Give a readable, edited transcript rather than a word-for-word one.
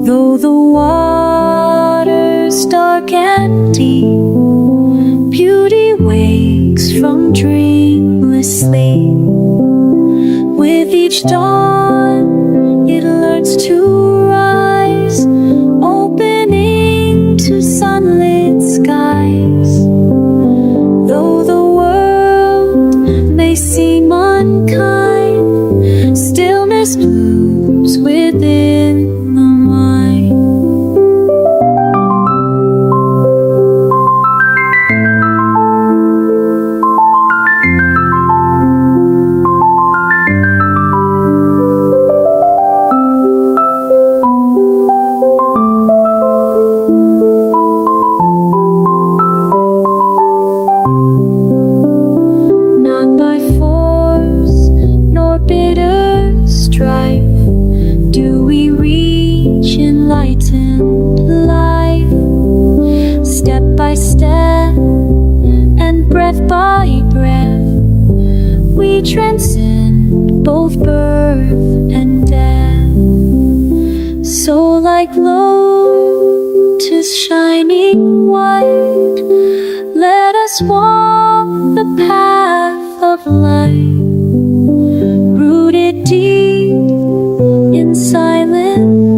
Though the waters dark and deep, beauty wakes from dreamless sleep. With each dawn, it learns to rise, opening to sunlit skies. Though the world may seem unkind, stillness blooms within the mind. Not by force nor bitter strife do we reach enlightened life. Step by step and breath by breath, we transcend both birth and death. So like lotus shining white, let us walk the path of light, rooted deep in silent